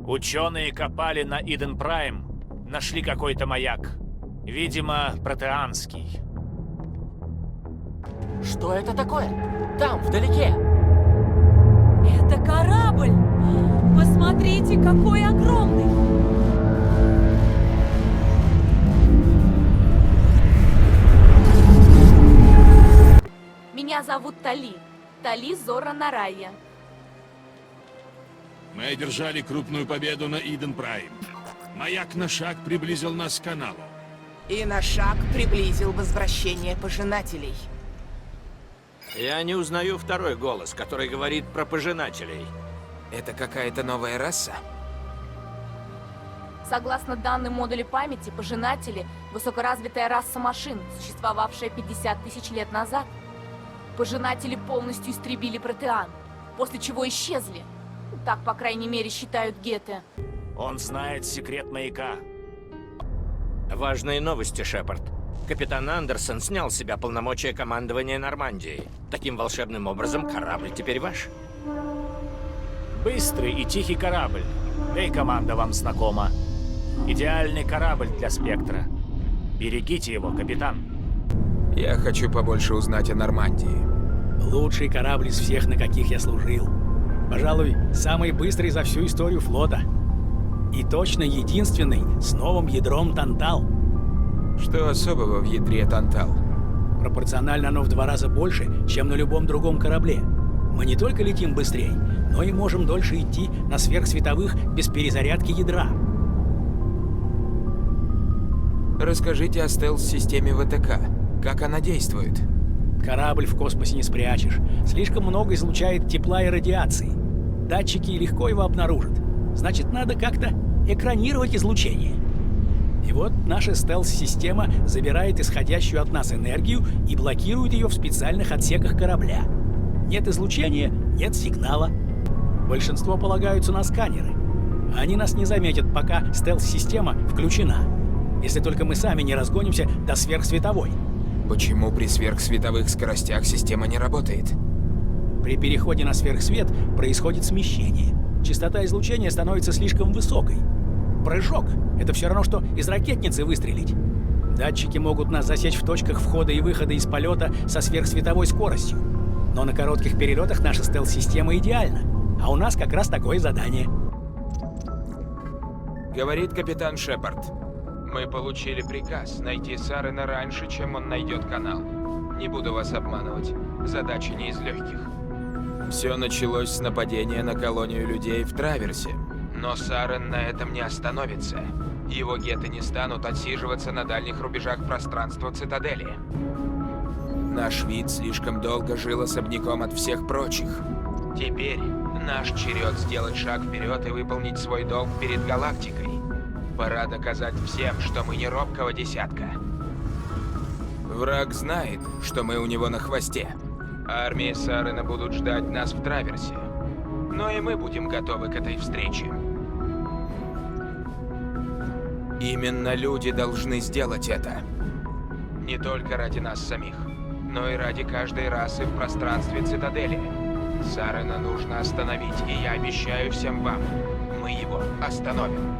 Ученые копали на Иден Прайм, нашли какой-то маяк. Видимо, протеанский. Что это такое? Там, вдалеке. Это корабль! Посмотрите, какой огромный! Меня зовут Тали. Тали Зора Нарайя. Мы одержали крупную победу на Иден Прайм. Маяк на шаг приблизил нас к каналу. И на шаг приблизил возвращение пожинателей. Я не узнаю второй голос, который говорит про пожинателей. Это какая-то новая раса? Согласно данным модуля памяти, пожинатели — высокоразвитая раса машин, существовавшая 50 тысяч лет назад. Пожинатели полностью истребили протеан, после чего исчезли. Так, по крайней мере, считают геты. Он знает секрет маяка. Важные новости, Шепард. Капитан Андерсон снял с себя полномочия командования Нормандией. Таким волшебным образом корабль теперь ваш. Быстрый и тихий корабль. Да и команда вам знакома. Идеальный корабль для Спектра. Берегите его, капитан. Я хочу побольше узнать о Нормандии. Лучший корабль из всех, на каких я служил. Пожалуй, самый быстрый за всю историю флота. И точно единственный с новым ядром Тантал. Что особого в ядре Тантал? Пропорционально оно в 2 раза больше, чем на любом другом корабле. Мы не только летим быстрее, но и можем дольше идти на сверхсветовых без перезарядки ядра. Расскажите о стелс-системе ВТК. Как она действует? Корабль в космосе не спрячешь. Слишком много излучает тепла и радиации. Датчики легко его обнаружат. Значит, надо как-то экранировать излучение. И вот наша стелс-система забирает исходящую от нас энергию и блокирует ее в специальных отсеках корабля. Нет излучения, нет сигнала. Большинство полагаются на сканеры. Они нас не заметят, пока стелс-система включена. Если только мы сами не разгонимся до сверхсветовой. Почему при сверхсветовых скоростях система не работает? При переходе на сверхсвет происходит смещение. Частота излучения становится слишком высокой. Прыжок — это все равно, что из ракетницы выстрелить. Датчики могут нас засечь в точках входа и выхода из полета со сверхсветовой скоростью. Но на коротких перелетах наша стелс-система идеальна. А у нас как раз такое задание. Говорит капитан Шепард. Мы получили приказ найти Сарена раньше, чем он найдет канал. Не буду вас обманывать. Задача не из легких. Все началось с нападения на колонию людей в Траверсе. Но Сарен на этом не остановится. Его геты не станут отсиживаться на дальних рубежах пространства Цитадели. Наш вид слишком долго жил особняком от всех прочих. Теперь наш черед сделать шаг вперед и выполнить свой долг перед галактикой. Пора доказать всем, что мы не робкого десятка. Враг знает, что мы у него на хвосте. Армии Сарена будут ждать нас в Траверсе. Но и мы будем готовы к этой встрече. Именно люди должны сделать это. Не только ради нас самих, но и ради каждой расы в пространстве Цитадели. Сарена нужно остановить, и я обещаю всем вам, мы его остановим.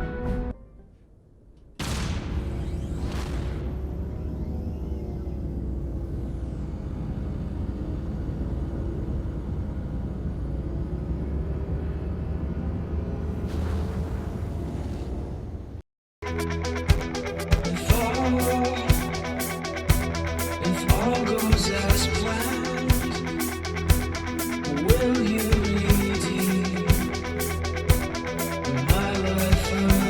Will you lead my life?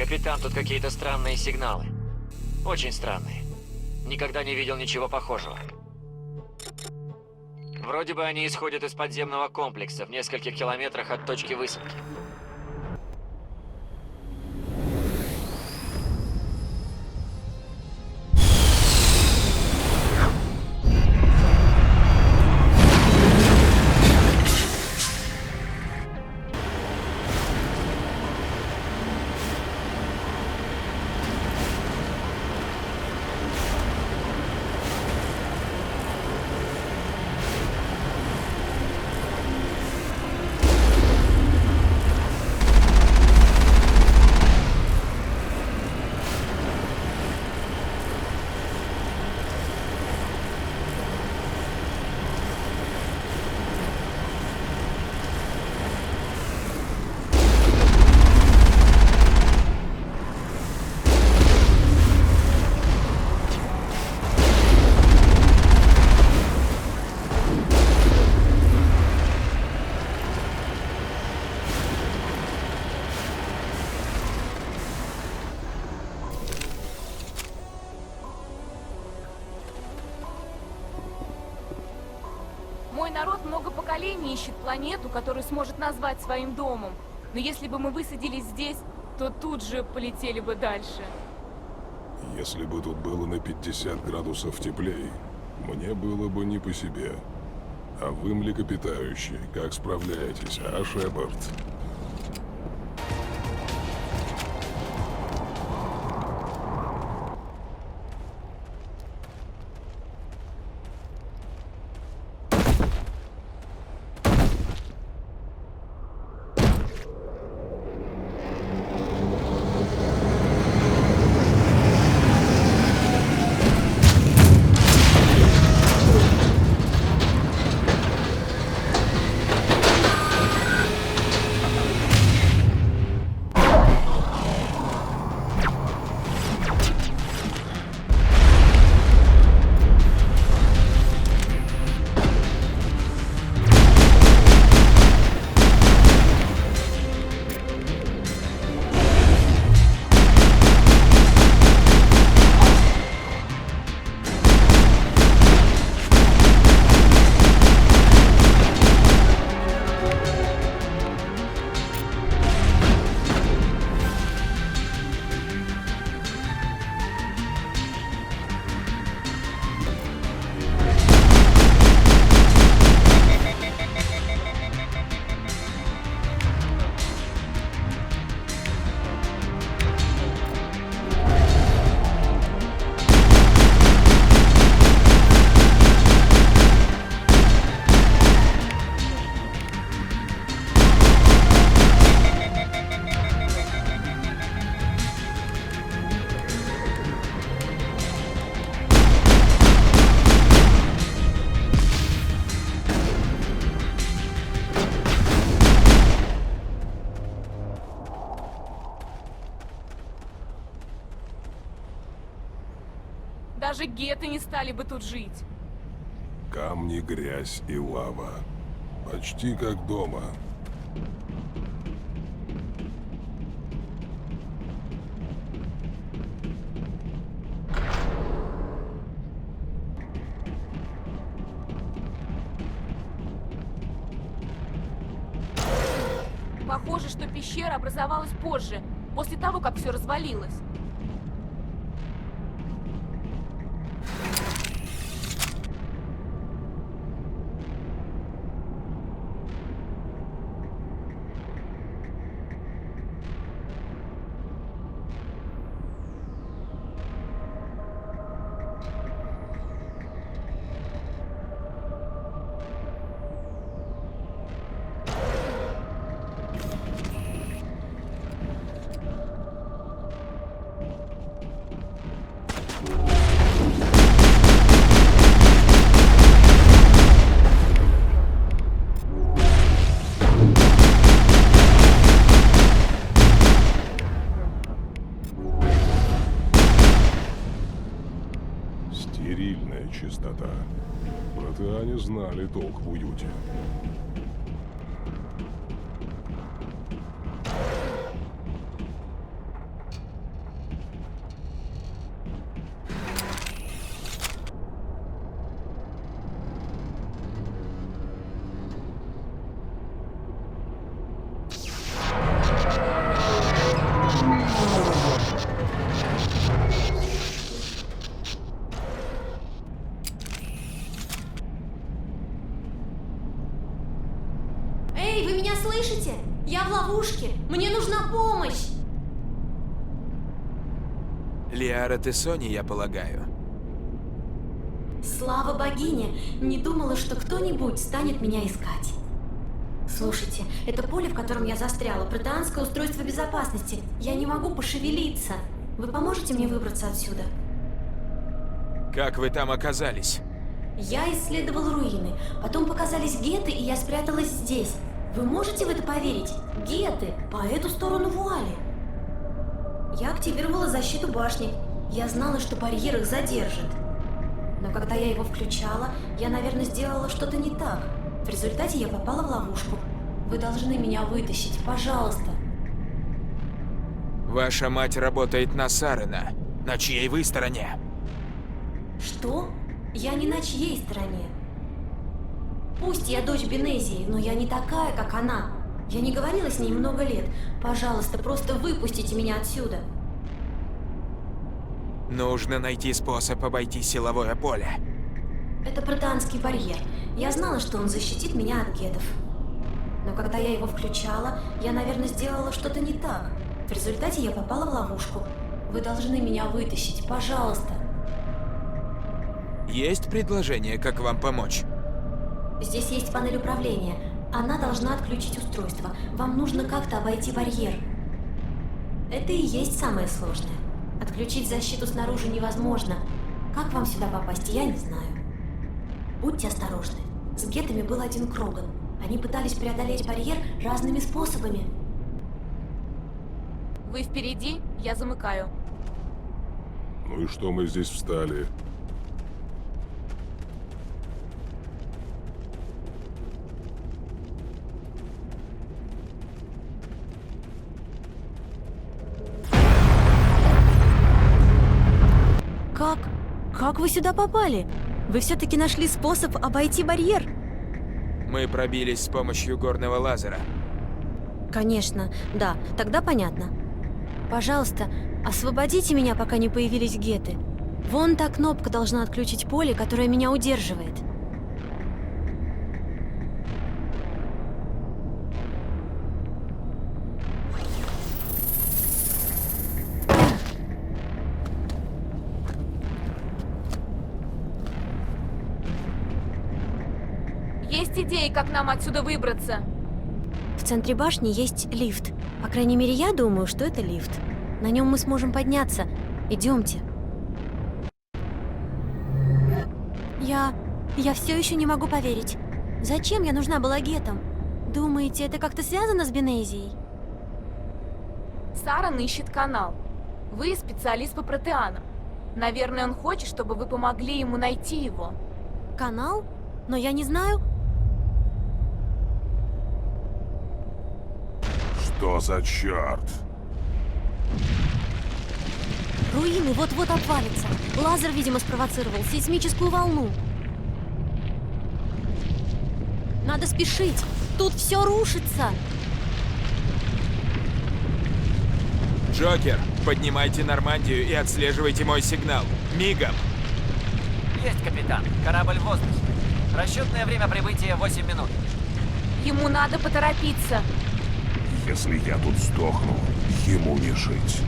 Капитан, тут какие-то странные сигналы. Очень странные. Никогда не видел ничего похожего. Вроде бы они исходят из подземного комплекса в нескольких километрах от точки высадки. Мой народ много поколений ищет планету, которую сможет назвать своим домом. Но если бы мы высадились здесь, то тут же полетели бы дальше. Если бы тут было на 50 градусов теплее, мне было бы не по себе. А вы, млекопитающие, как справляетесь, а, Шепард? Даже геты не стали бы тут жить. Камни, грязь и лава. Почти как дома. Похоже, что пещера образовалась позже, после того, как все развалилось. Стерильная чистота. Протеане знали толк в уюте. Лиара Тессони, я полагаю. Слава богине, не думала, что кто-нибудь станет меня искать. Слушайте, это поле, в котором я застряла, протеанское устройство безопасности. Я не могу пошевелиться. Вы поможете мне выбраться отсюда? Как вы там оказались? Я исследовала руины, потом показались геты, и я спряталась здесь. Вы можете в это поверить? Геты по эту сторону вуали. Я активировала защиту башни. Я знала, что барьер их задержит. Но когда я его включала, я, наверное, сделала что-то не так. В результате я попала в ловушку. Вы должны меня вытащить, пожалуйста. Ваша мать работает на Сарена. На чьей вы стороне? Что? Я не на чьей стороне. Пусть я дочь Бенезии, но я не такая, как она. Я не говорила с ней много лет. Пожалуйста, просто выпустите меня отсюда. Нужно найти способ обойти силовое поле. Это протеанский барьер. Я знала, что он защитит меня от гетов. Но когда я его включала, я, наверное, сделала что-то не так. В результате я попала в ловушку. Вы должны меня вытащить, пожалуйста. Есть предложение, как вам помочь? Здесь есть панель управления. Она должна отключить устройство. Вам нужно как-то обойти барьер. Это и есть самое сложное. Отключить защиту снаружи невозможно. Как вам сюда попасть, я не знаю. Будьте осторожны. С гетами был один Кроган. Они пытались преодолеть барьер разными способами. Вы впереди, я замыкаю. Ну и что мы здесь встали? Как вы сюда попали? Вы все-таки нашли способ обойти барьер? Мы пробились с помощью горного лазера. Конечно, да, тогда понятно. Пожалуйста, освободите меня, пока не появились геты. Вон та кнопка должна отключить поле, которое меня удерживает. Есть идеи, как нам отсюда выбраться? В центре башни есть лифт. По крайней мере, я думаю, что это лифт. На нем мы сможем подняться. Идемте. Я все еще не могу поверить. Зачем я нужна была гетам? Думаете, это как-то связано с Бенезией? Сарен ищет канал. Вы специалист по протеанам. Наверное, он хочет, чтобы вы помогли ему найти его. Канал? Но я не знаю. Что за черт? Руины вот-вот обвалятся. Лазер, видимо, спровоцировал сейсмическую волну. Надо спешить. Тут все рушится. Джокер, поднимайте Нормандию и отслеживайте мой сигнал. Мигом! Есть, капитан. Корабль в воздухе. Расчетное время прибытия 8 минут. Ему надо поторопиться. Если я тут сдохну, ему не жить.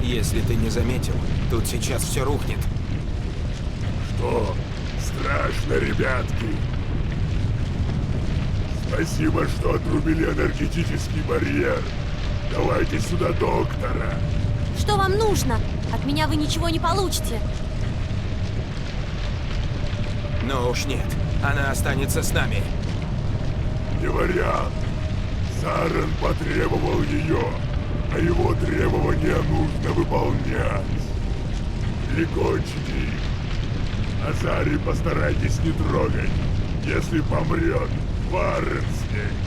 Если ты не заметил, тут сейчас все рухнет. Что? Страшно, ребятки. Спасибо, что отрубили энергетический барьер. Давайте сюда доктора. Что вам нужно? От меня вы ничего не получите. Но уж нет, она останется с нами. Не вариант. Сарен потребовал ее, а его требования нужно выполнять. Прикончите их. Азари постарайтесь не трогать. Если помрет, Варрен с ней.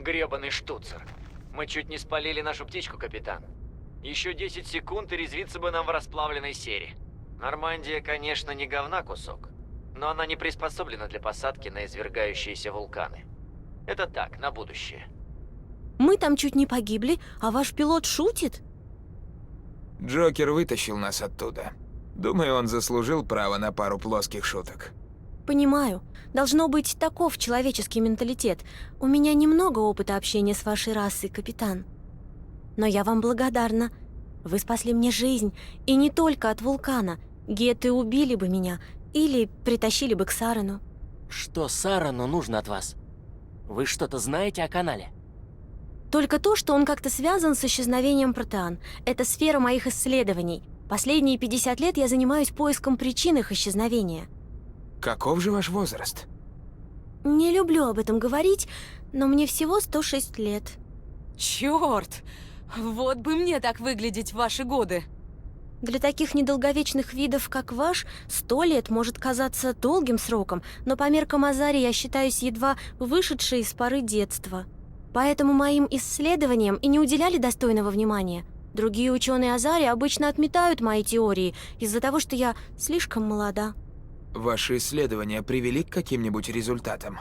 Гребаный штуцер. Мы чуть не спалили нашу птичку, капитан. Еще 10 секунд и резвиться бы нам в расплавленной сере. Нормандия, конечно, не говна кусок, но она не приспособлена для посадки на извергающиеся вулканы. Это так, на будущее. Мы там чуть не погибли, а ваш пилот шутит? Джокер вытащил нас оттуда. Думаю, он заслужил право на пару плоских шуток. Понимаю. Должно быть, таков человеческий менталитет. У меня немного опыта общения с вашей расой, капитан. Но я вам благодарна. Вы спасли мне жизнь, и не только от вулкана. Геты убили бы меня или притащили бы к Сарену. Что Сарену нужно от вас? Вы что-то знаете о канале? Только то, что он как-то связан с исчезновением протеан. Это сфера моих исследований. Последние 50 лет я занимаюсь поиском причин их исчезновения. Каков же ваш возраст? Не люблю об этом говорить, но мне всего 106 лет. Черт! Вот бы мне так выглядеть в ваши годы. Для таких недолговечных видов, как ваш, 100 лет может казаться долгим сроком, но по меркам Азари я считаюсь едва вышедшей из поры детства. Поэтому моим исследованиям и не уделяли достойного внимания. Другие ученые Азари обычно отметают мои теории из-за того, что я слишком молода. Ваши исследования привели к каким-нибудь результатам?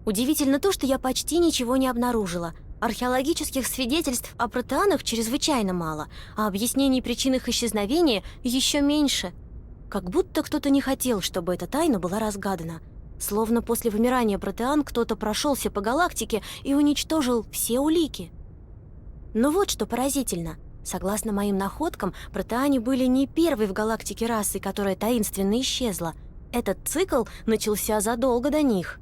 Удивительно то, что я почти ничего не обнаружила. Археологических свидетельств о протеанах чрезвычайно мало, а объяснений причин их исчезновения еще меньше. Как будто кто-то не хотел, чтобы эта тайна была разгадана. Словно после вымирания протеан кто-то прошелся по галактике и уничтожил все улики. Но вот что поразительно. Согласно моим находкам, протеане были не первой в галактике расой, которая таинственно исчезла. Этот цикл начался задолго до них.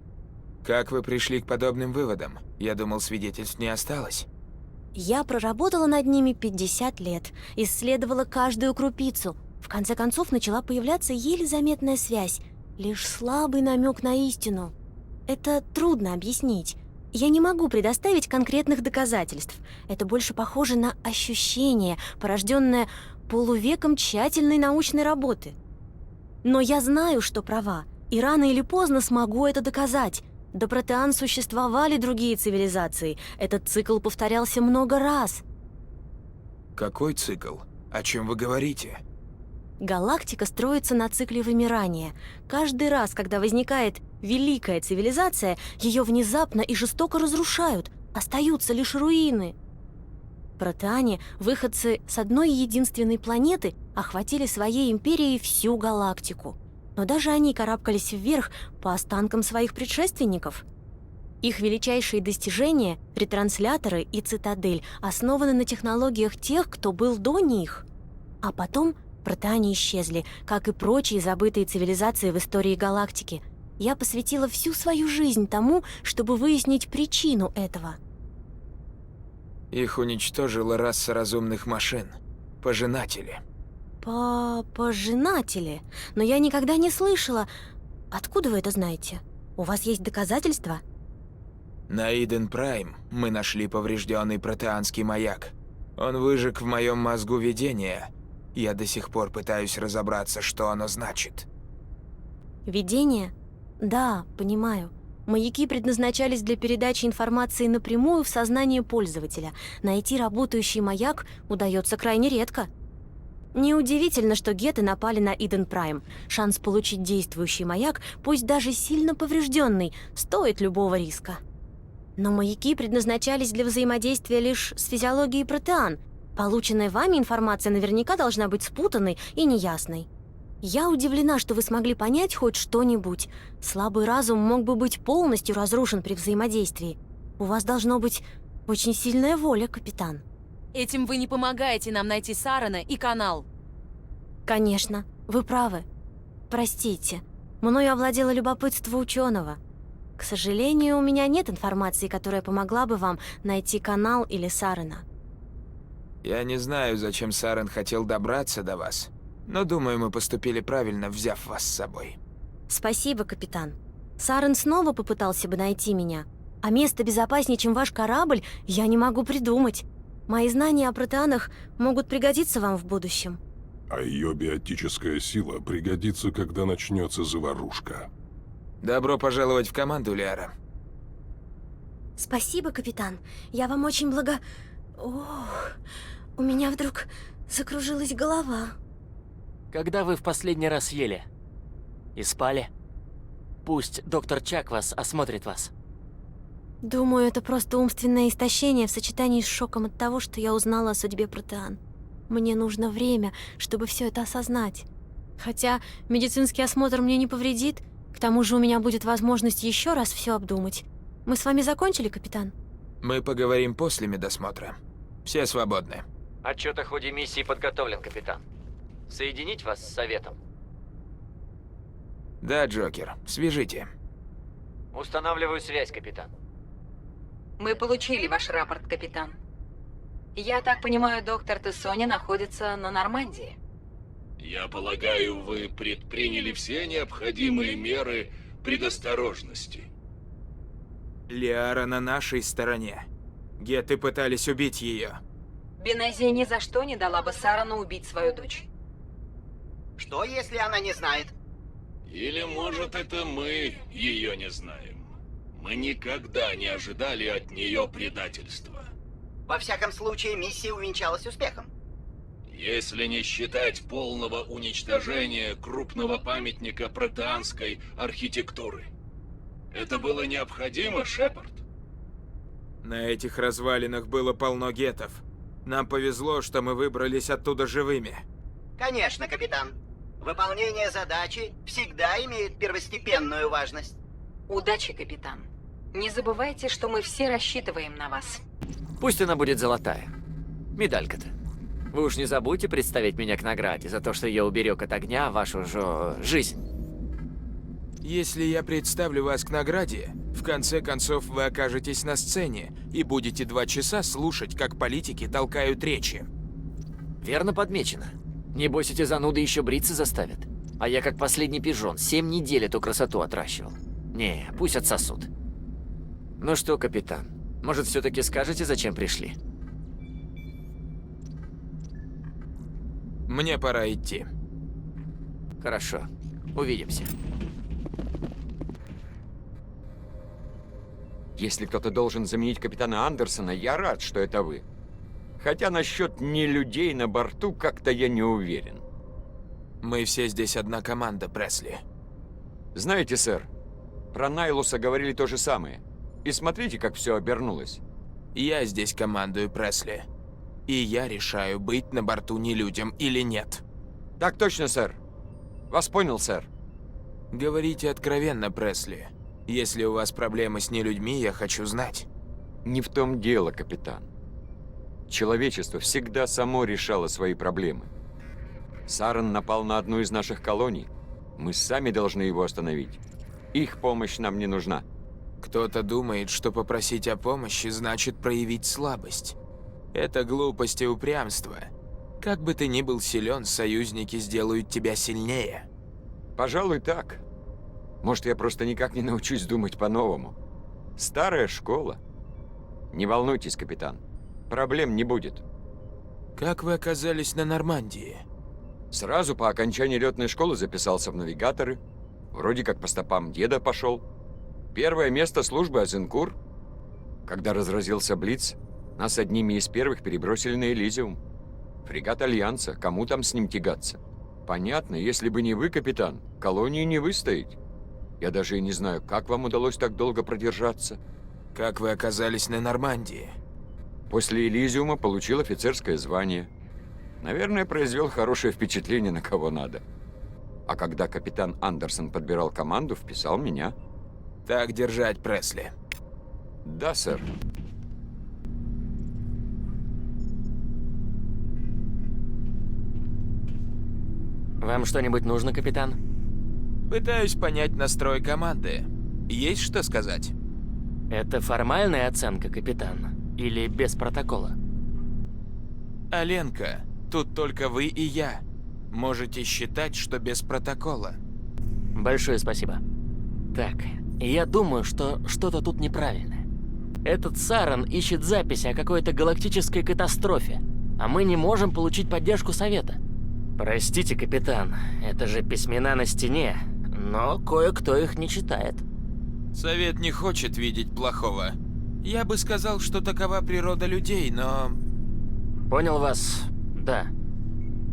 Как вы пришли к подобным выводам? Я думал, свидетельств не осталось. Я проработала над ними 50 лет, исследовала каждую крупицу. В конце концов начала появляться еле заметная связь, лишь слабый намек на истину. Это трудно объяснить. Я не могу предоставить конкретных доказательств. Это больше похоже на ощущение, порожденное полувеком тщательной научной работы. Но я знаю, что права, и рано или поздно смогу это доказать. До протеан существовали другие цивилизации. Этот цикл повторялся много раз. Какой цикл? О чем вы говорите? Галактика строится на цикле вымирания. Каждый раз, когда возникает великая цивилизация, ее внезапно и жестоко разрушают. Остаются лишь руины. Протеане, выходцы с одной единственной планеты, охватили своей империей всю галактику. Но даже они карабкались вверх по останкам своих предшественников. Их величайшие достижения, ретрансляторы и цитадель, основаны на технологиях тех, кто был до них. А потом протеане исчезли, как и прочие забытые цивилизации в истории галактики. Я посвятила всю свою жизнь тому, чтобы выяснить причину этого. Их уничтожила раса разумных машин. Пожинатели. Пожинатели? Но я никогда не слышала. Откуда вы это знаете? У вас есть доказательства? На Иден Прайм мы нашли поврежденный протеанский маяк. Он выжег в моем мозгу видение. Я до сих пор пытаюсь разобраться, что оно значит. Видение? Да, понимаю. Маяки предназначались для передачи информации напрямую в сознание пользователя. Найти работающий маяк удается крайне редко. Неудивительно, что геты напали на Иден Прайм. Шанс получить действующий маяк, пусть даже сильно поврежденный, стоит любого риска. Но маяки предназначались для взаимодействия лишь с физиологией протеан. Полученная вами информация наверняка должна быть спутанной и неясной. Я удивлена, что вы смогли понять хоть что-нибудь. Слабый разум мог бы быть полностью разрушен при взаимодействии. У вас должно быть очень сильная воля, капитан. Этим вы не помогаете нам найти Сарана и канал. Конечно, вы правы. Простите, мною овладело любопытство ученого. К сожалению, у меня нет информации, которая помогла бы вам найти канал или Сарана. Я не знаю, зачем Сарен хотел добраться до вас, но думаю, мы поступили правильно, взяв вас с собой. Спасибо, капитан. Сарен снова попытался бы найти меня, а место безопаснее, чем ваш корабль, я не могу придумать. Мои знания о протеанах могут пригодиться вам в будущем. А ее биотическая сила пригодится, когда начнется заварушка. Добро пожаловать в команду, Лиара. Спасибо, капитан. Я вам очень Ох, у меня вдруг закружилась голова. Когда вы в последний раз ели? И спали? Пусть доктор Чак осмотрит вас. Думаю, это просто умственное истощение в сочетании с шоком от того, что я узнала о судьбе протеан. Мне нужно время, чтобы все это осознать. Хотя медицинский осмотр мне не повредит, к тому же у меня будет возможность еще раз все обдумать. Мы с вами закончили, капитан? Мы поговорим после медосмотра. Все свободны. Отчет о ходе миссии подготовлен, капитан. Соединить вас с советом? Да, Джокер, свяжите. Устанавливаю связь, капитан. Мы получили ваш рапорт, капитан. Я так понимаю, доктор Тессони находится на Нормандии. Я полагаю, вы предприняли все необходимые меры предосторожности. Лиара на нашей стороне. Геты пытались убить ее. Бенази ни за что не дала бы Сарану убить свою дочь. Что, если она не знает? Или, может, это мы ее не знаем. Мы никогда не ожидали от нее предательства. Во всяком случае, миссия увенчалась успехом. Если не считать полного уничтожения крупного памятника протеанской архитектуры. Это было необходимо, Шепард? На этих развалинах было полно гетов. Нам повезло, что мы выбрались оттуда живыми. Конечно, капитан. Выполнение задачи всегда имеет первостепенную важность. Удачи, капитан. Не забывайте, что мы все рассчитываем на вас. Пусть она будет золотая. Медалька-то. Вы уж не забудьте представить меня к награде за то, что я уберег от огня вашу же жизнь. Если я представлю вас к награде, в конце концов вы окажетесь на сцене и будете 2 часа слушать, как политики толкают речи. Верно подмечено. Небось, эти зануды еще бриться заставят. А я как последний пижон 7 недель эту красоту отращивал. Не, пусть отсосут. Ну что, капитан, может, все-таки скажете, зачем пришли? Мне пора идти. Хорошо. Увидимся. Если кто-то должен заменить капитана Андерсона, я рад, что это вы. Хотя насчет не людей на борту как-то я не уверен. Мы все здесь одна команда, Пресли. Знаете, сэр, про Найлуса говорили то же самое. И смотрите, как все обернулось. Я здесь командую, Пресли. И я решаю, быть на борту нелюдям или нет. Так точно, сэр. Вас понял, сэр. Говорите откровенно, Пресли. Если у вас проблемы с нелюдьми, я хочу знать. Не в том дело, капитан. Человечество всегда само решало свои проблемы. Сарен напал на одну из наших колоний. Мы сами должны его остановить. Их помощь нам не нужна. Кто-то думает, что попросить о помощи значит проявить слабость. Это глупость и упрямство. Как бы ты ни был силен, союзники сделают тебя сильнее. Пожалуй, так. Может, я просто никак не научусь думать по-новому. Старая школа. Не волнуйтесь, капитан. Проблем не будет. Как вы оказались на Нормандии? Сразу по окончании летной школы записался в навигаторы. Вроде как по стопам деда пошел. Первое место службы Азенкур. Когда разразился Блиц, нас одними из первых перебросили на Элизиум. Фрегат Альянса, кому там с ним тягаться? Понятно, если бы не вы, капитан, колонию не выстоять. Я даже и не знаю, как вам удалось так долго продержаться. Как вы оказались на Нормандии? После Элизиума получил офицерское звание. Наверное, произвел хорошее впечатление на кого надо. А когда капитан Андерсон подбирал команду, вписал меня. Так держать, Пресли. Да, сэр. Вам что-нибудь нужно, капитан? Пытаюсь понять настрой команды. Есть что сказать? Это формальная оценка, капитан? Или без протокола? Аленка, тут только вы и я. Можете считать, что без протокола. Большое спасибо. Так, я думаю, что что-то тут неправильно. Этот Саран ищет записи о какой-то галактической катастрофе, а мы не можем получить поддержку Совета. Простите, капитан, это же письмена на стене, но кое-кто их не читает. Совет не хочет видеть плохого. Я бы сказал, что такова природа людей, но... Понял вас, да.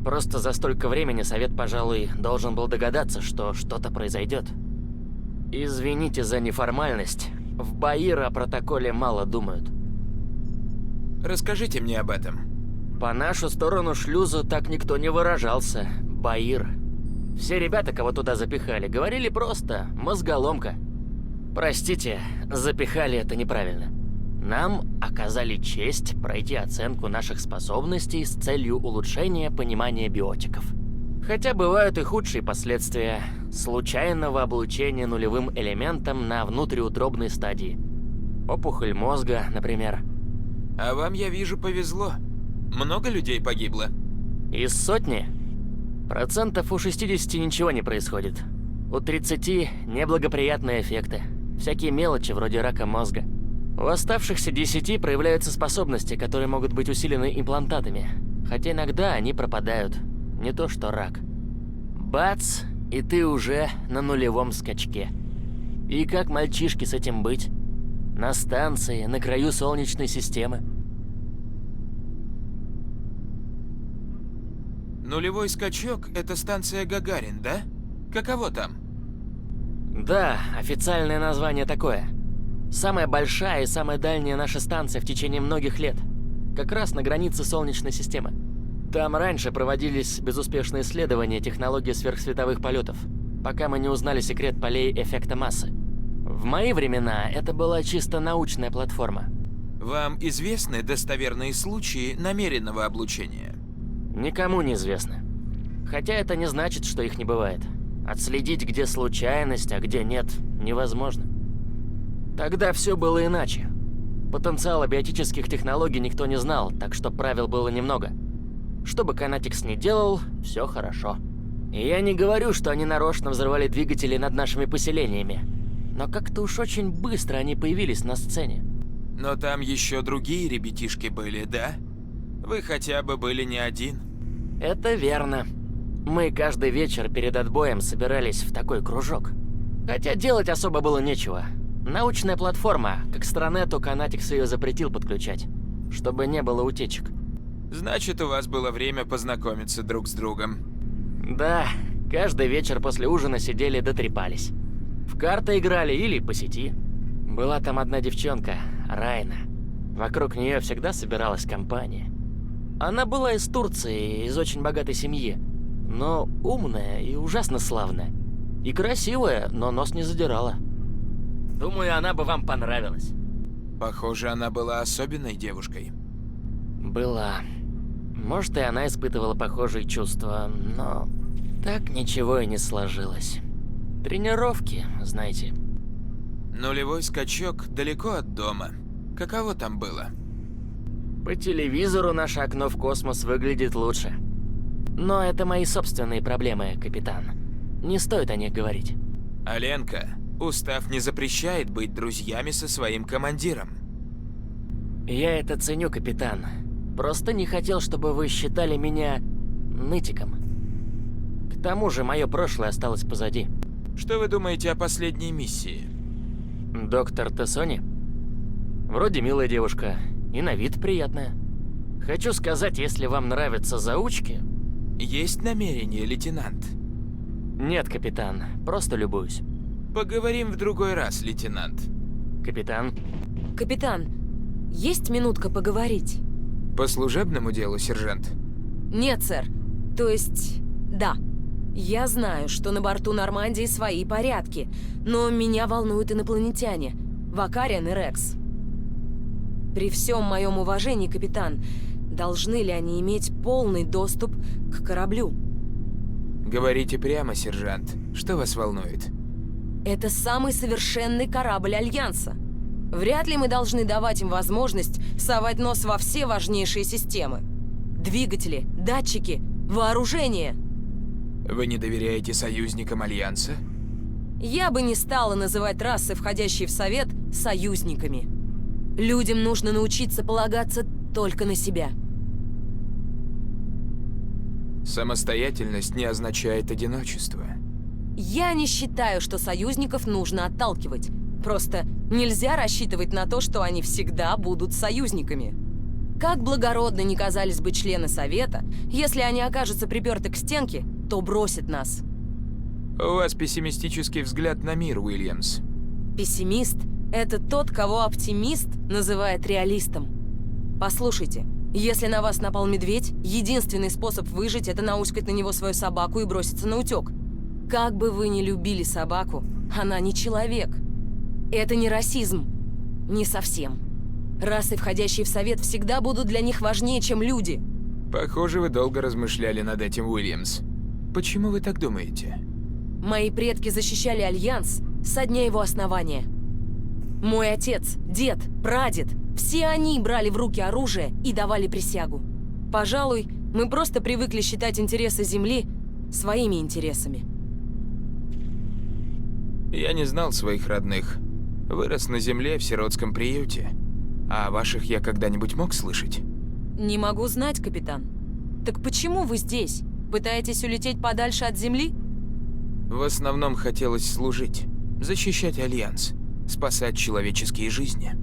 Просто за столько времени Совет, пожалуй, должен был догадаться, что что-то произойдет. Извините за неформальность. В Баир о протоколе мало думают. Расскажите мне об этом. По нашу сторону шлюза так никто не выражался. Баир. Все ребята, кого туда запихали, говорили просто «мозголомка». Простите, запихали это неправильно. Нам оказали честь пройти оценку наших способностей с целью улучшения понимания биотиков. Хотя бывают и худшие последствия случайного облучения нулевым элементом на внутриутробной стадии. Опухоль мозга, например. А вам, я вижу, повезло. Много людей погибло? Из сотни? Процентов у 60 ничего не происходит. У 30 неблагоприятные эффекты. Всякие мелочи, вроде рака мозга. У оставшихся 10 проявляются способности, которые могут быть усилены имплантатами. Хотя иногда они пропадают. Не то что рак. Бац, и ты уже на нулевом скачке. И как мальчишке с этим быть? На станции, на краю Солнечной системы. Нулевой скачок — это станция Гагарин, да? Каково там? Да, официальное название такое. Самая большая и самая дальняя наша станция в течение многих лет. Как раз на границе Солнечной системы. Там раньше проводились безуспешные исследования технологии сверхсветовых полетов, пока мы не узнали секрет полей эффекта массы. В мои времена это была чисто научная платформа. Вам известны достоверные случаи намеренного облучения? Никому не известно. Хотя это не значит, что их не бывает. Отследить, где случайность, а где нет, невозможно. Тогда все было иначе. Потенциала биотических технологий никто не знал, так что правил было немного. Что бы Канатикс ни делал, все хорошо. И я не говорю, что они нарочно взрывали двигатели над нашими поселениями. Но как-то уж очень быстро они появились на сцене. Но там еще другие ребятишки были, да? Вы хотя бы были не один. Это верно. Мы каждый вечер перед отбоем собирались в такой кружок. Хотя делать особо было нечего. Научная платформа, как Странету, Канатикс ее запретил подключать, чтобы не было утечек. Значит, у вас было время познакомиться друг с другом. Да, каждый вечер после ужина сидели дотрепались. В карты играли или по сети. Была там одна девчонка, Райна. Вокруг нее всегда собиралась компания. Она была из Турции, из очень богатой семьи. Но умная и ужасно славная. И красивая, но нос не задирала. Думаю, она бы вам понравилась. Похоже, она была особенной девушкой. Была. Может, и она испытывала похожие чувства, но так ничего и не сложилось. Тренировки, знаете. Нулевой скачок далеко от дома. Каково там было? По телевизору наше окно в космос выглядит лучше. Но это мои собственные проблемы, капитан. Не стоит о них говорить. Аленка, устав не запрещает быть друзьями со своим командиром. Я это ценю, капитан. Просто не хотел, чтобы вы считали меня нытиком. К тому же, мое прошлое осталось позади. Что вы думаете о последней миссии? Доктор Тессони? Вроде милая девушка, и на вид приятная. Хочу сказать, если вам нравятся заучки... Есть намерение, лейтенант? Нет, капитан, просто любуюсь. Поговорим в другой раз, лейтенант. Капитан? Капитан, есть минутка поговорить? По служебному делу, сержант? Нет, сэр. То есть, да. Я знаю, что на борту Нормандии свои порядки, но меня волнуют инопланетяне, Вакариан и Рекс. При всем моем уважении, капитан, должны ли они иметь полный доступ к кораблю? Говорите прямо, сержант. Что вас волнует? Это самый совершенный корабль Альянса. Вряд ли мы должны давать им возможность совать нос во все важнейшие системы. Двигатели, датчики, вооружение. Вы не доверяете союзникам Альянса? Я бы не стала называть расы, входящие в Совет, союзниками. Людям нужно научиться полагаться только на себя. Самостоятельность не означает одиночество. Я не считаю, что союзников нужно отталкивать. Просто нельзя рассчитывать на то, что они всегда будут союзниками. Как благородно ни казались бы члены Совета, если они окажутся приперты к стенке, то бросят нас. У вас пессимистический взгляд на мир, Уильямс. Пессимист – это тот, кого оптимист называет реалистом. Послушайте, если на вас напал медведь, единственный способ выжить – это науськать на него свою собаку и броситься на утек. Как бы вы ни любили собаку, она не человек. Это не расизм. Не совсем. Расы, входящие в Совет, всегда будут для них важнее, чем люди. Похоже, вы долго размышляли над этим, Уильямс. Почему вы так думаете? Мои предки защищали Альянс со дня его основания. Мой отец, дед, прадед – все они брали в руки оружие и давали присягу. Пожалуй, мы просто привыкли считать интересы Земли своими интересами. Я не знал своих родных. Вырос на земле в сиротском приюте. А о ваших я когда-нибудь мог слышать? Не могу знать, капитан. Так почему вы здесь? Пытаетесь улететь подальше от Земли? В основном хотелось служить, защищать Альянс, спасать человеческие жизни.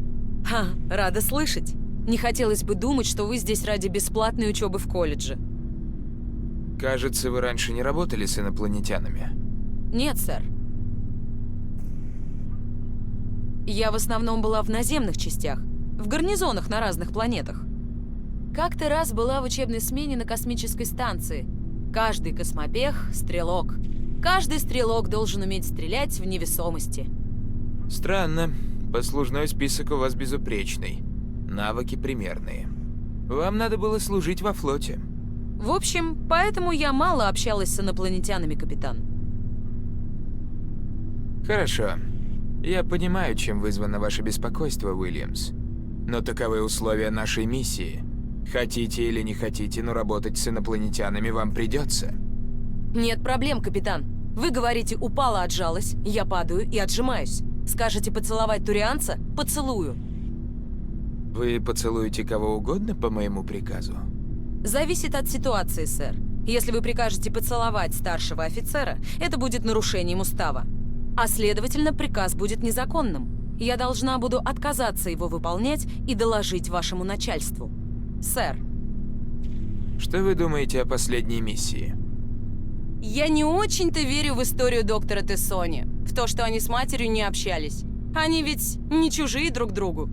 Ха, рада слышать. Не хотелось бы думать, что вы здесь ради бесплатной учебы в колледже. Кажется, вы раньше не работали с инопланетянами. Нет, сэр. Я в основном была в наземных частях, в гарнизонах на разных планетах. Как-то раз была в учебной смене на космической станции. Каждый космопех – стрелок. Каждый стрелок должен уметь стрелять в невесомости. Странно. Послужной список у вас безупречный. Навыки примерные. Вам надо было служить во флоте. В общем, поэтому я мало общалась с инопланетянами, капитан. Хорошо. Я понимаю, чем вызвано ваше беспокойство, Уильямс. Но таковы условия нашей миссии. Хотите или не хотите, но работать с инопланетянами вам придется. Нет проблем, капитан. Вы говорите, упала, отжалась, я падаю и отжимаюсь. Скажете поцеловать турианца – поцелую. Вы поцелуете кого угодно по моему приказу? Зависит от ситуации, сэр. Если вы прикажете поцеловать старшего офицера, это будет нарушением устава. А следовательно, приказ будет незаконным. Я должна буду отказаться его выполнять и доложить вашему начальству. Сэр. Что вы думаете о последней миссии? Я не очень-то верю в историю доктора Тессони, в то, что они с матерью не общались. Они ведь не чужие друг другу.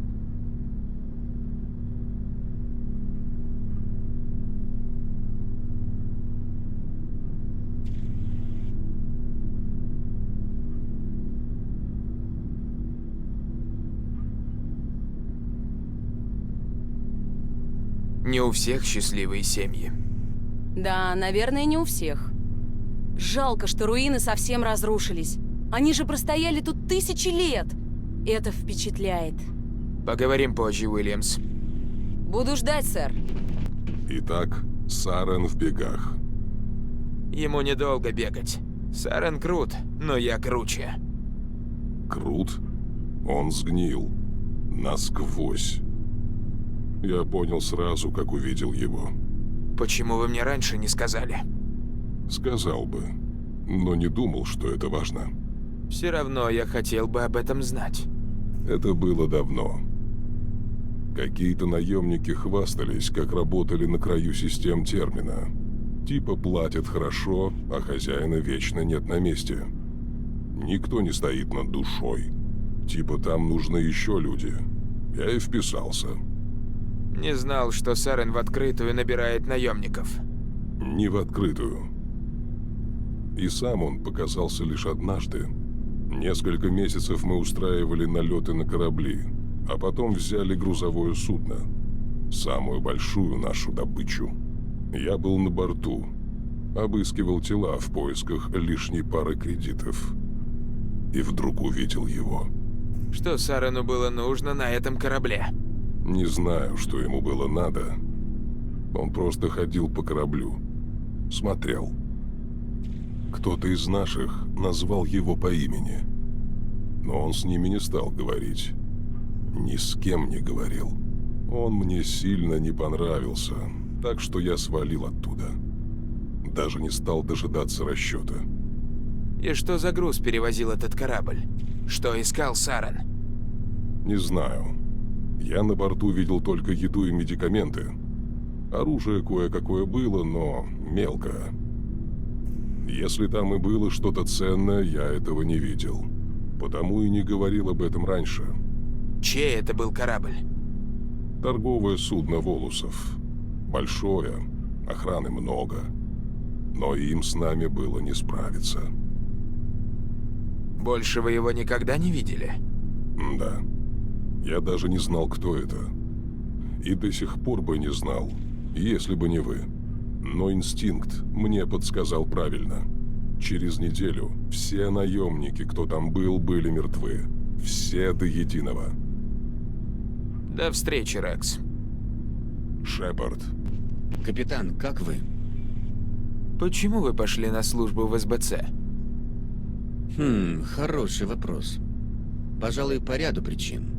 Не у всех счастливые семьи. Да, наверное, не у всех. Жалко, что руины совсем разрушились. Они же простояли тут тысячи лет. Это впечатляет. Поговорим позже, Уильямс. Буду ждать, сэр. Итак, Сарен в бегах. Ему недолго бегать. Сарен крут, но я круче. Крут? Он сгнил. Насквозь. Я понял сразу, как увидел его. Почему вы мне раньше не сказали? Сказал бы, но не думал, что это важно. Все равно я хотел бы об этом знать. Это было давно. Какие-то наемники хвастались, как работали на краю систем термина. Типа платят хорошо, а хозяина вечно нет на месте. Никто не стоит над душой. Типа там нужны еще люди. Я и вписался. Не знал, что Сарен в открытую набирает наемников. Не в открытую. И сам он показался лишь однажды. Несколько месяцев мы устраивали налеты на корабли, а потом взяли грузовое судно. Самую большую нашу добычу. Я был на борту. Обыскивал тела в поисках лишней пары кредитов. И вдруг увидел его. Что Сарену было нужно на этом корабле? Не знаю, что ему было надо. Он просто ходил по кораблю. Смотрел. Кто-то из наших назвал его по имени. Но он с ними не стал говорить. Ни с кем не говорил. Он мне сильно не понравился, так что я свалил оттуда. Даже не стал дожидаться расчета. И что за груз перевозил этот корабль? Что искал Сарен? Не знаю. Я на борту видел только еду и медикаменты. Оружие кое-какое было, но мелкое. Если там и было что-то ценное, я этого не видел. Потому и не говорил об этом раньше. Чей это был корабль? Торговое судно «Волусов». Большое, охраны много. Но им с нами было не справиться. Больше вы его никогда не видели? Да. Я даже не знал, кто это. И до сих пор бы не знал, если бы не вы. Но инстинкт мне подсказал правильно. Через неделю все наемники, кто там был, были мертвы. Все до единого. До встречи, Рекс. Шепард. Капитан, как вы? Почему вы пошли на службу в СБЦ? Хороший вопрос. Пожалуй, по ряду причин.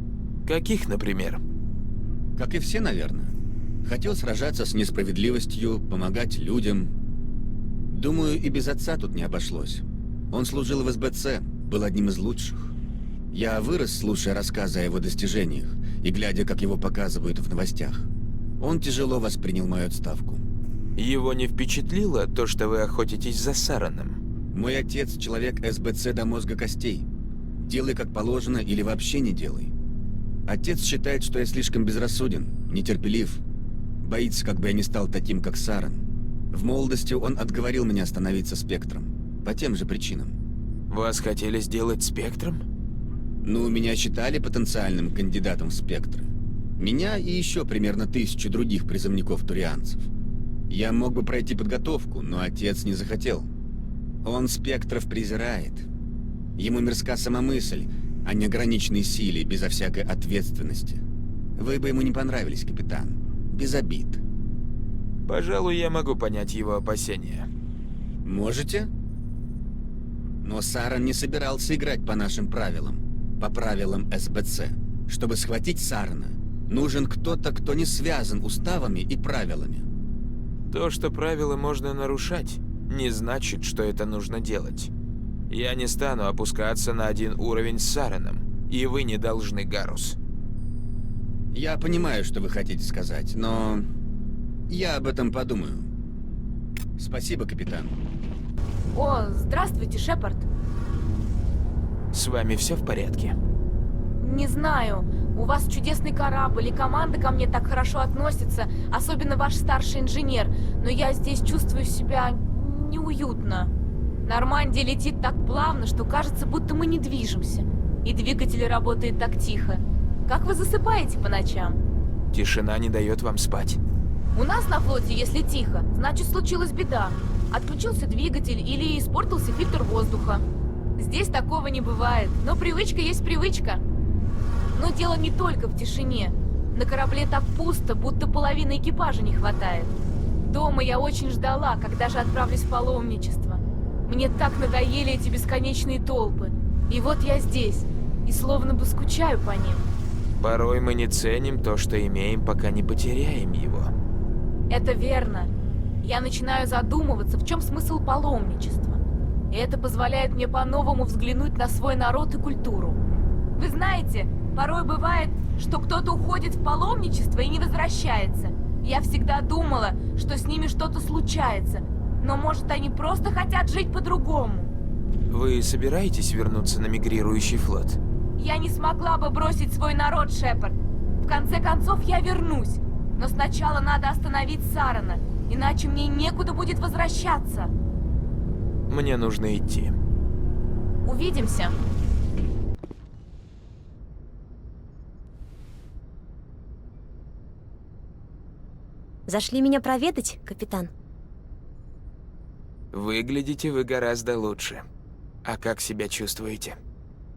Каких, например? Как и все, наверное. Хотел сражаться с несправедливостью, помогать людям. Думаю, и без отца тут не обошлось. Он служил в СБЦ, был одним из лучших. Я вырос, слушая рассказы о его достижениях и глядя, как его показывают в новостях. Он тяжело воспринял мою отставку. Его не впечатлило то, что вы охотитесь за Сареном? Мой отец — человек СБЦ до мозга костей. Делай как положено или вообще не делай. Отец считает, что я слишком безрассуден, нетерпелив. Боится, как бы я не стал таким, как Сарен. В молодости он отговорил меня становиться Спектром. По тем же причинам. Вас хотели сделать Спектром? Ну, меня считали потенциальным кандидатом в Спектры. Меня и еще примерно 1000 других призывников-турианцев. Я мог бы пройти подготовку, но отец не захотел. Он Спектров презирает. Ему мирска сама мысль о неограниченной силе безо всякой ответственности. Вы бы ему не понравились, капитан. Без обид. Пожалуй, я могу понять его опасения. Можете? Но Сарен не собирался играть по нашим правилам. По правилам СБЦ. Чтобы схватить Сарена, нужен кто-то, кто не связан уставами и правилами. То, что правила можно нарушать, не значит, что это нужно делать. Я не стану опускаться на один уровень с Сареном, и вы не должны, Гарус. Я понимаю, что вы хотите сказать, но я об этом подумаю. Спасибо, капитан. О, здравствуйте, Шепард. С вами все в порядке? Не знаю. У вас чудесный корабль, и команда ко мне так хорошо относится, особенно ваш старший инженер, но я здесь чувствую себя неуютно. Нормандия летит так плавно, что кажется, будто мы не движемся. И двигатель работает так тихо. Как вы засыпаете по ночам? Тишина не дает вам спать. У нас на флоте, если тихо, значит случилась беда. Отключился двигатель или испортился фильтр воздуха. Здесь такого не бывает, но привычка есть привычка. Но дело не только в тишине. На корабле так пусто, будто половины экипажа не хватает. Дома я очень ждала, когда же отправлюсь в паломничество. Мне так надоели эти бесконечные толпы. И вот я здесь, и словно бы скучаю по ним. Порой мы не ценим то, что имеем, пока не потеряем его. Это верно. Я начинаю задумываться, в чем смысл паломничества. И это позволяет мне по-новому взглянуть на свой народ и культуру. Вы знаете, порой бывает, что кто-то уходит в паломничество и не возвращается. Я всегда думала, что с ними что-то случается. Но может они просто хотят жить по-другому. Вы собираетесь вернуться на мигрирующий флот? Я не смогла бы бросить свой народ, Шепард. В конце концов, я вернусь. Но сначала надо остановить Сарана, иначе мне некуда будет возвращаться. Мне нужно идти. Увидимся. Зашли меня проведать, капитан? Выглядите вы гораздо лучше. А как себя чувствуете?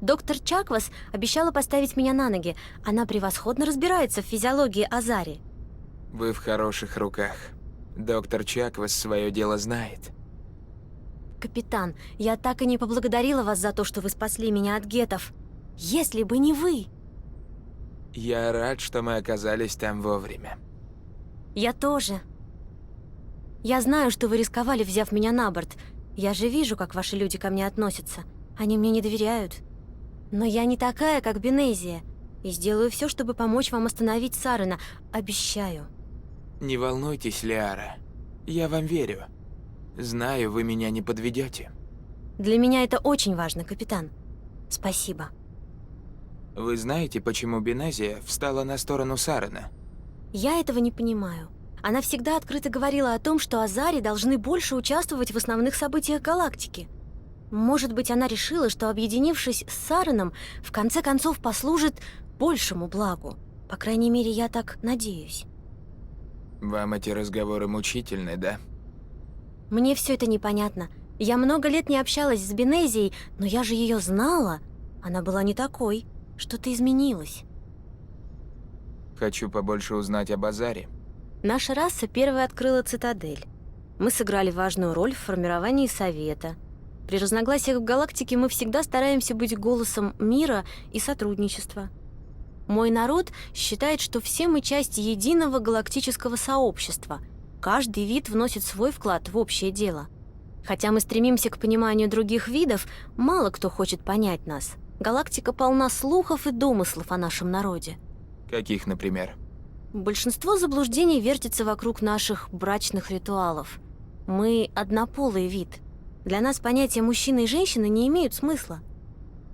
Доктор Чаквас обещала поставить меня на ноги. Она превосходно разбирается в физиологии Азари. Вы в хороших руках. Доктор Чаквас свое дело знает. Капитан, я так и не поблагодарила вас за то, что вы спасли меня от гетов. Если бы не вы. Я рад, что мы оказались там вовремя. Я тоже. Я знаю, что вы рисковали, взяв меня на борт. Я же вижу, как ваши люди ко мне относятся. Они мне не доверяют. Но я не такая, как Бенезия. И сделаю все, чтобы помочь вам остановить Сарана. Обещаю. Не волнуйтесь, Лиара. Я вам верю. Знаю, вы меня не подведете. Для меня это очень важно, капитан. Спасибо. Вы знаете, почему Бенезия встала на сторону Сарана? Я этого не понимаю. Она всегда открыто говорила о том, что Азари должны больше участвовать в основных событиях галактики. Может быть, она решила, что, объединившись с Сараном, в конце концов послужит большему благу. По крайней мере, я так надеюсь. Вам эти разговоры мучительны, да? Мне все это непонятно. Я много лет не общалась с Бенезией, но я же ее знала. Она была не такой. Что-то изменилось. Хочу побольше узнать об Азаре. Наша раса первой открыла цитадель. Мы сыграли важную роль в формировании Совета. При разногласиях в галактике мы всегда стараемся быть голосом мира и сотрудничества. Мой народ считает, что все мы часть единого галактического сообщества. Каждый вид вносит свой вклад в общее дело. Хотя мы стремимся к пониманию других видов, мало кто хочет понять нас. Галактика полна слухов и домыслов о нашем народе. Каких, например? Большинство заблуждений вертится вокруг наших брачных ритуалов. Мы однополый вид. Для нас понятия мужчины и женщины не имеют смысла.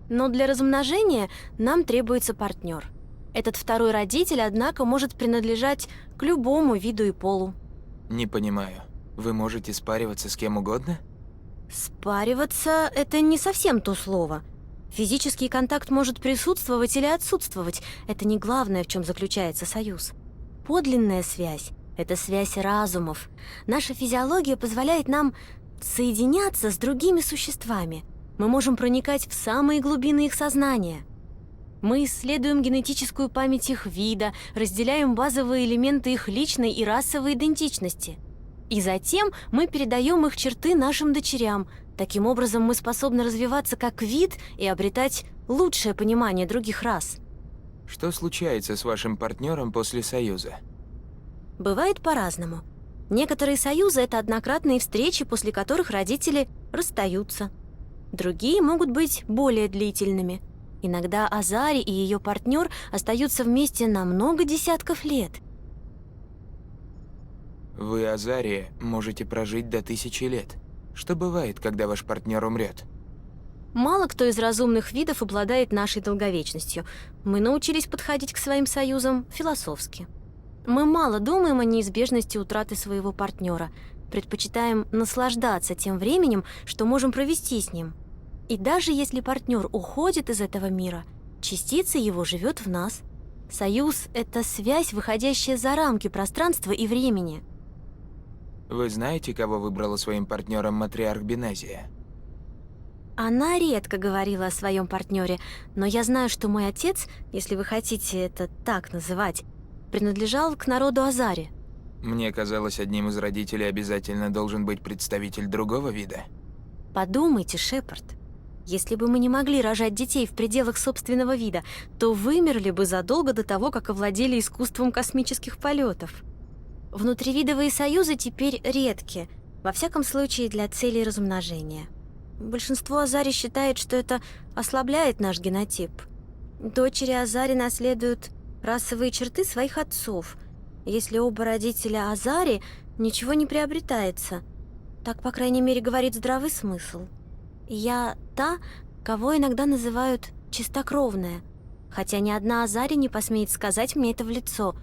Но для размножения нам требуется партнер. Этот второй родитель, однако, может принадлежать к любому виду и полу. Не понимаю. Вы можете спариваться с кем угодно? Спариваться — это не совсем то слово. Физический контакт может присутствовать или отсутствовать. Это не главное, в чем заключается союз. Подлинная связь — это связь разумов. Наша физиология позволяет нам соединяться с другими существами. Мы можем проникать в самые глубины их сознания. Мы исследуем генетическую память их вида, разделяем базовые элементы их личной и расовой идентичности. И затем мы передаем их черты нашим дочерям. Таким образом, мы способны развиваться как вид и обретать лучшее понимание других рас. Что случается с вашим партнером после союза? Бывает по-разному. Некоторые союзы — это однократные встречи, после которых родители расстаются. Другие могут быть более длительными. Иногда Азари и ее партнер остаются вместе на много десятков лет. Вы, Азария, можете прожить до 1000 лет. Что бывает, когда ваш партнер умрет? Мало кто из разумных видов обладает нашей долговечностью. Мы научились подходить к своим союзам философски. Мы мало думаем о неизбежности утраты своего партнера, предпочитаем наслаждаться тем временем, что можем провести с ним. И даже если партнер уходит из этого мира, частица его живет в нас. Союз — это связь, выходящая за рамки пространства и времени. Вы знаете, кого выбрала своим партнером матриарх Бенезия? Она редко говорила о своем партнере, но я знаю, что мой отец, если вы хотите это так называть, принадлежал к народу Азари. Мне казалось, одним из родителей обязательно должен быть представитель другого вида. Подумайте, Шепард. Если бы мы не могли рожать детей в пределах собственного вида, то вымерли бы задолго до того, как овладели искусством космических полетов. Внутривидовые союзы теперь редки, во всяком случае для целей размножения. Большинство Азари считает, что это ослабляет наш генотип. Дочери Азари наследуют расовые черты своих отцов. Если оба родителя Азари, ничего не приобретается. Так, по крайней мере, говорит здравый смысл. Я та, кого иногда называют чистокровная. Хотя ни одна Азари не посмеет сказать мне это в лицо.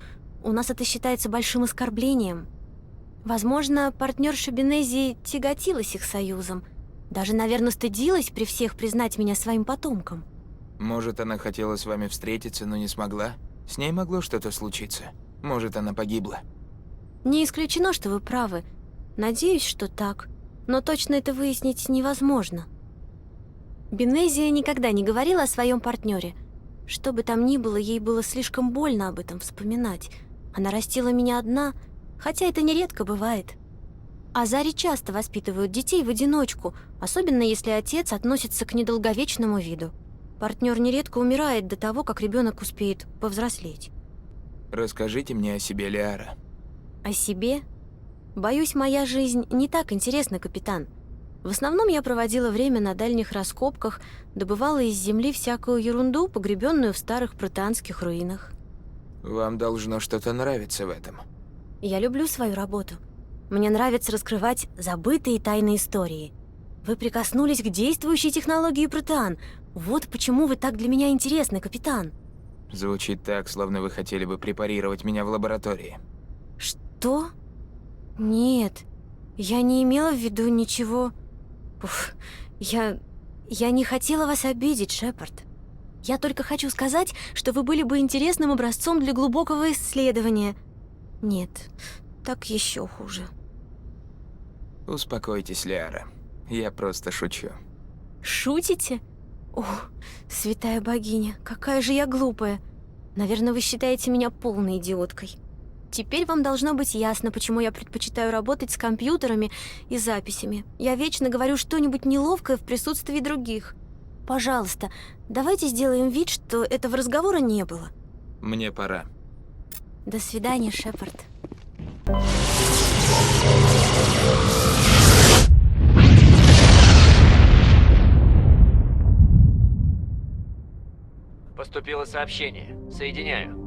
У нас это считается большим оскорблением. Возможно, партнерша Бенези тяготилась их союзом. Даже, наверное, стыдилась при всех признать меня своим потомком. Может, она хотела с вами встретиться, но не смогла? С ней могло что-то случиться. Может, она погибла. Не исключено, что вы правы. Надеюсь, что так. Но точно это выяснить невозможно. Бенезия никогда не говорила о своем партнере. Что бы там ни было, ей было слишком больно об этом вспоминать. Она растила меня одна, хотя это нередко бывает. Азари часто воспитывают детей в одиночку, особенно если отец относится к недолговечному виду. Партнер нередко умирает до того, как ребенок успеет повзрослеть. Расскажите мне о себе, Лиара. О себе? Боюсь, моя жизнь не так интересна, капитан. В основном я проводила время на дальних раскопках, добывала из земли всякую ерунду, погребенную в старых протеанских руинах. Вам должно что-то нравиться в этом. Я люблю свою работу. Мне нравится раскрывать забытые тайные истории. Вы прикоснулись к действующей технологии протеан. Вот почему вы так для меня интересны, капитан. Звучит так, словно вы хотели бы препарировать меня в лаборатории. Что? Нет, я не имела в виду ничего. Уф, я не хотела вас обидеть, Шепард. Я только хочу сказать, что вы были бы интересным образцом для глубокого исследования. Нет, так еще хуже. Успокойтесь, Лиара. Я просто шучу. Шутите? О, святая богиня, какая же я глупая. Наверное, вы считаете меня полной идиоткой. Теперь вам должно быть ясно, почему я предпочитаю работать с компьютерами и записями. Я вечно говорю что-нибудь неловкое в присутствии других. Пожалуйста, давайте сделаем вид, что этого разговора не было. Мне пора. До свидания, Шепард. Поступило сообщение. Соединяю.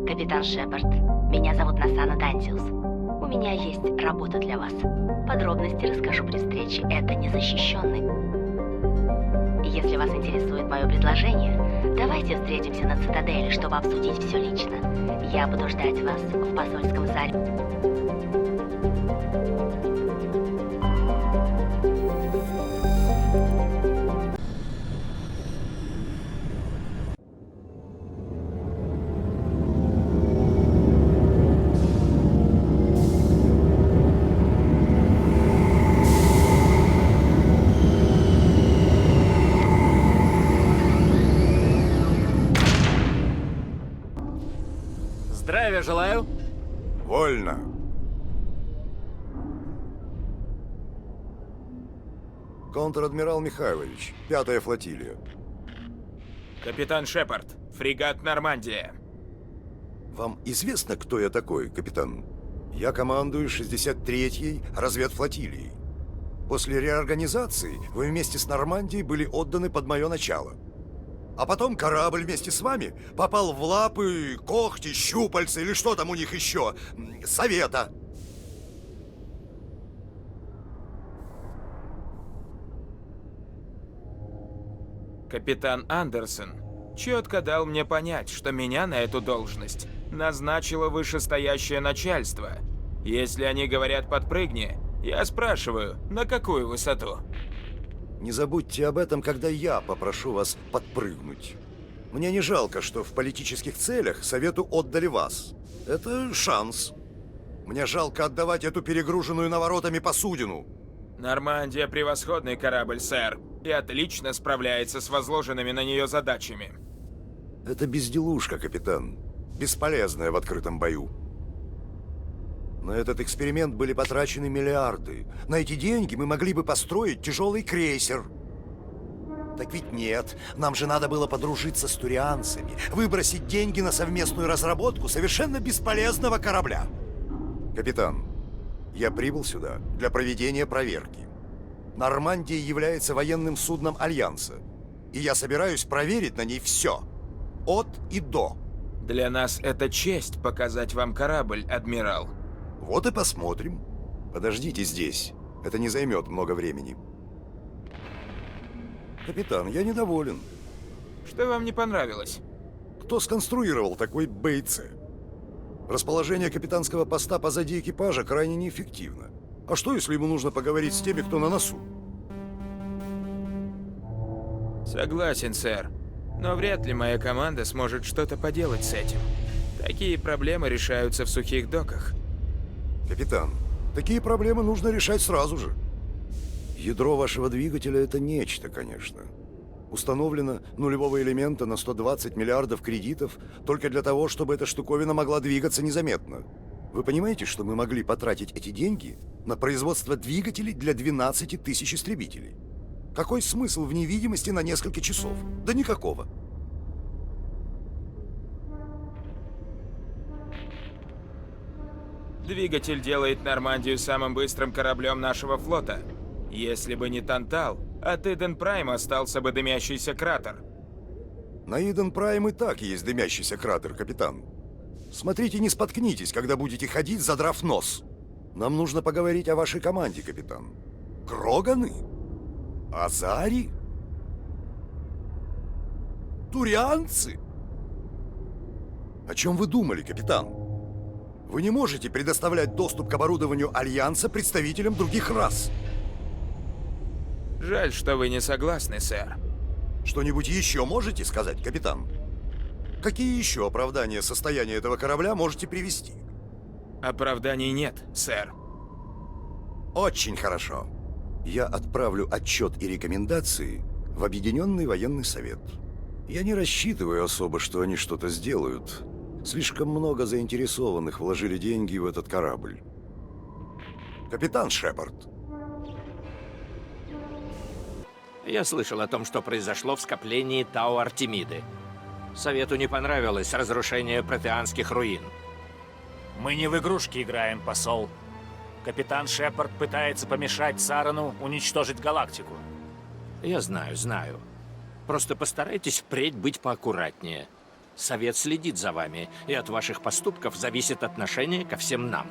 Капитан Шепард, меня зовут Насана Дантиус. У меня есть работа для вас. Подробности расскажу при встрече. Это незащищенный. Если вас интересует мое предложение, давайте встретимся на цитадели, чтобы обсудить все лично. Я буду ждать вас в посольском зале. Здравия желаю. Вольно. Контр-адмирал Михайлович, 5-я флотилия. Капитан Шепард, фрегат «Нормандия». Вам известно, кто я такой, капитан? Я командую 63-й разведфлотилией. После реорганизации вы вместе с Нормандией были отданы под мое начало. А потом корабль вместе с вами попал в лапы, когти, щупальца или что там у них еще, совета. Капитан Андерсон четко дал мне понять, что меня на эту должность назначило вышестоящее начальство. Если они говорят «подпрыгни», я спрашиваю, на какую высоту? Не забудьте об этом, когда я попрошу вас подпрыгнуть. Мне не жалко, что в политических целях Совету отдали вас. Это шанс. Мне жалко отдавать эту перегруженную наворотами посудину. Нормандия – превосходный корабль, сэр, и отлично справляется с возложенными на нее задачами. Это безделушка, капитан. бесполезная в открытом бою. На этот эксперимент были потрачены миллиарды. На эти деньги мы могли бы построить тяжелый крейсер. Так ведь нет, нам же надо было подружиться с турианцами, выбросить деньги на совместную разработку совершенно бесполезного корабля. Капитан, я прибыл сюда для проведения проверки. Нормандия является военным судном Альянса, и я собираюсь проверить на ней все, от и до. Для нас это честь показать вам корабль, адмирал. Вот и посмотрим. Подождите здесь, это не займет много времени. Капитан, я недоволен. Что вам не понравилось? Кто сконструировал такой БЦ? Расположение капитанского поста позади экипажа крайне неэффективно. А что, если ему нужно поговорить с теми, кто на носу? Согласен, сэр. Но вряд ли моя команда сможет что-то поделать с этим. Такие проблемы решаются в сухих доках. Капитан, такие проблемы нужно решать сразу же. Ядро вашего двигателя — это нечто, конечно. Установлено нулевого элемента на 120 миллиардов кредитов только для того, чтобы эта штуковина могла двигаться незаметно. Вы понимаете, что мы могли потратить эти деньги на производство двигателей для 12 тысяч истребителей? Какой смысл в невидимости на несколько часов? Да никакого. Двигатель делает Нормандию самым быстрым кораблем нашего флота. Если бы не Тантал, от Иден Прайм остался бы дымящийся кратер. На Иден Прайм и так есть дымящийся кратер, капитан. Смотрите, не споткнитесь, когда будете ходить, задрав нос. Нам нужно поговорить о вашей команде, капитан. Кроганы? Азари? Турианцы? О чем вы думали, капитан? Вы не можете предоставлять доступ к оборудованию Альянса представителям других рас. Жаль, что вы не согласны, сэр. Что-нибудь еще можете сказать, капитан? Какие еще оправдания состояния этого корабля можете привести? Оправданий нет, сэр. Очень хорошо. Я отправлю отчет и рекомендации в Объединенный военный совет. Я не рассчитываю особо, что они что-то сделают. Слишком много заинтересованных вложили деньги в этот корабль. Капитан Шепард. Я слышал о том, что произошло в скоплении Тау Артемиды. Совету не понравилось разрушение протеанских руин. Мы не в игрушки играем, посол. Капитан Шепард пытается помешать Сарану уничтожить галактику. Я знаю, знаю. Просто постарайтесь впредь быть поаккуратнее. Совет следит за вами, и от ваших поступков зависит отношение ко всем нам.